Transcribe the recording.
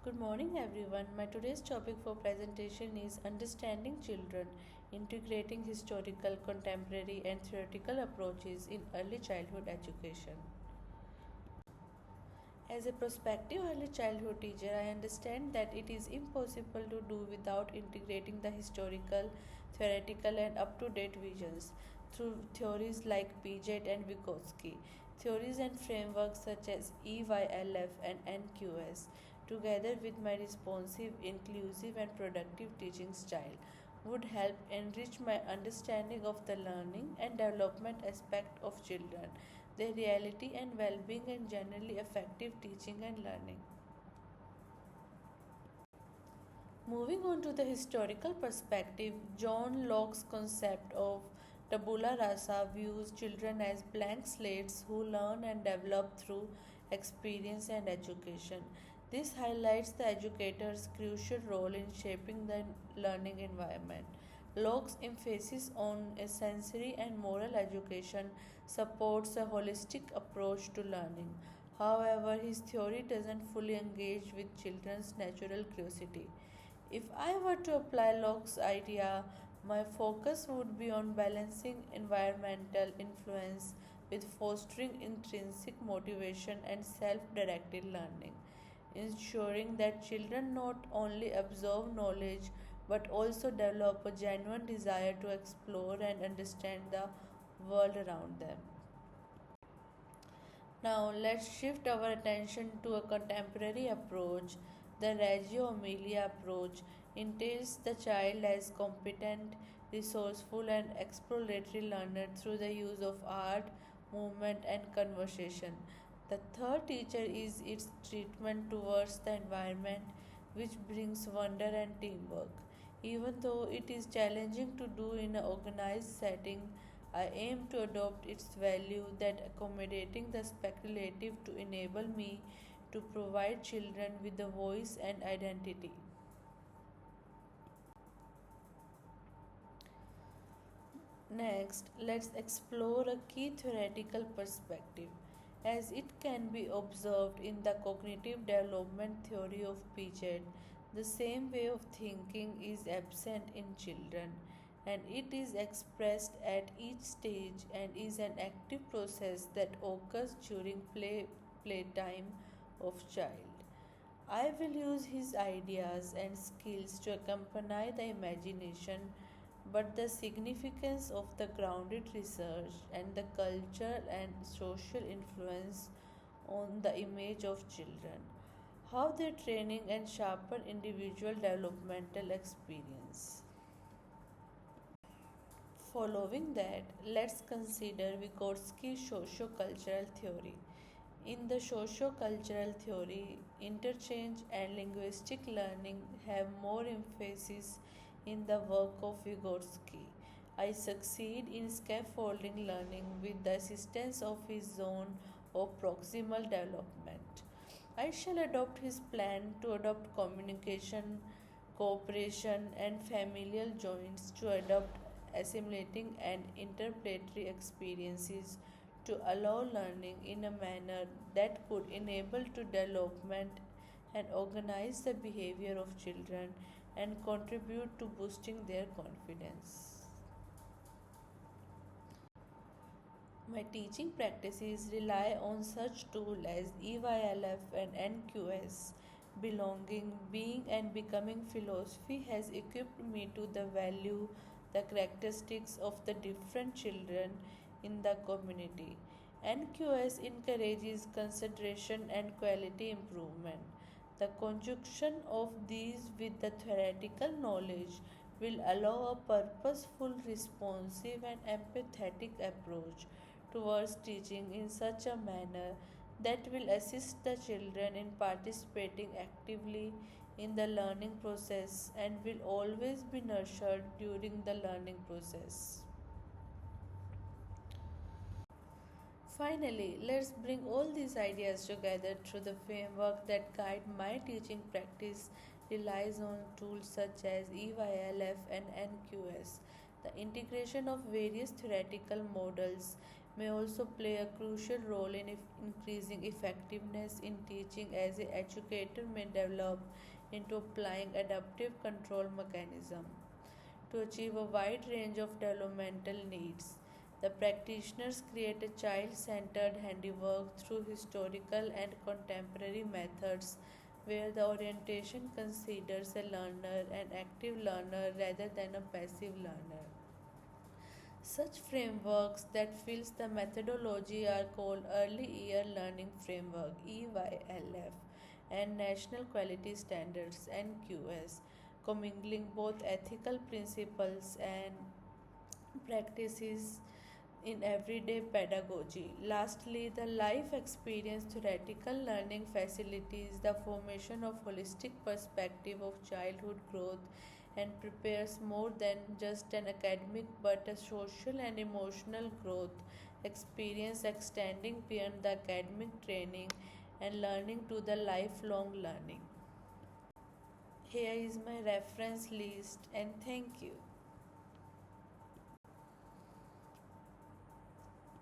Good morning, everyone. My today's topic for presentation is Understanding Children, Integrating Historical, Contemporary, and Theoretical Approaches in Early Childhood Education. As a prospective early childhood teacher, I understand that it is impossible to do without integrating the historical, theoretical, and up to date visions through theories like Piaget and Vygotsky, theories and frameworks such as EYLF and NQS, together with my responsive, inclusive, and productive teaching style, would help enrich my understanding of the learning and development aspect of children, their reality and well being, and generally effective teaching and learning. Moving on to the historical perspective, John Locke's concept of tabula rasa views children as blank slates who learn and develop through experience and education. This highlights the educator's crucial role in shaping the learning environment. Locke's emphasis on a sensory and moral education supports a holistic approach to learning. However, his theory doesn't fully engage with children's natural curiosity. If I were to apply Locke's idea, my focus would be on balancing environmental influence with fostering intrinsic motivation and self directed learning, ensuring that children not only absorb knowledge but also develop a genuine desire to explore and understand the world around them. Now, let's shift our attention to a contemporary approach. The Reggio Emilia approach entails the child as competent, resourceful, and exploratory learner through the use of art, movement, and conversation. The third teacher is its treatment towards the environment, which brings wonder and teamwork. Even though it is challenging to do in an organized setting, I aim to adopt its value that accommodating the speculative to enable me to provide children with a voice and identity. Next, let's explore a key theoretical perspective. As it can be observed in the cognitive development theory of Piaget, the same way of thinking is absent in children, and it is expressed at each stage and is an active process that occurs during playtime of child. I will use his ideas and skills to accompany the imagination, but the significance of the grounded research and the cultural and social influence on the image of children, how their training and sharpen individual developmental experience. Following that, let's consider Vygotsky's socio-cultural theory. In the socio-cultural theory, interchange and linguistic learning have more emphasis in the work of Vygotsky. I succeed in scaffolding learning with the assistance of his zone of proximal development. I shall adopt his plan to adopt communication, cooperation, and familial joints to adopt assimilating and interpretatory experiences to allow learning in a manner that could enable to development and organize the behavior of children and contribute to boosting their confidence. My teaching practices rely on such tools as EYLF and NQS. Belonging, being, and becoming philosophy has equipped me to the value the characteristics of the different children in the community. NQS encourages consideration and quality improvement. The conjunction of these with the theoretical knowledge will allow a purposeful, responsive, and empathetic approach towards teaching in such a manner that will assist the children in participating actively in the learning process and will always be nurtured during the learning process. Finally, let's bring all these ideas together through the framework that guide my teaching practice relies on tools such as EYLF and NQS. The integration of various theoretical models may also play a crucial role in increasing effectiveness in teaching, as an educator may develop into applying adaptive control mechanism to achieve a wide range of developmental needs. The practitioners create a child centered handiwork through historical and contemporary methods where the orientation considers a learner an active learner rather than a passive learner. Such frameworks that fits the methodology are called Early Year Learning Framework (EYLF) and National Quality Standards (NQS), commingling both ethical principles and practices in everyday pedagogy. Lastly, the life experience theoretical learning facilitates the formation of holistic perspective of childhood growth and prepares more than just an academic but a social and emotional growth experience extending beyond the academic training and learning to the lifelong learning. Here is my reference list and thank you.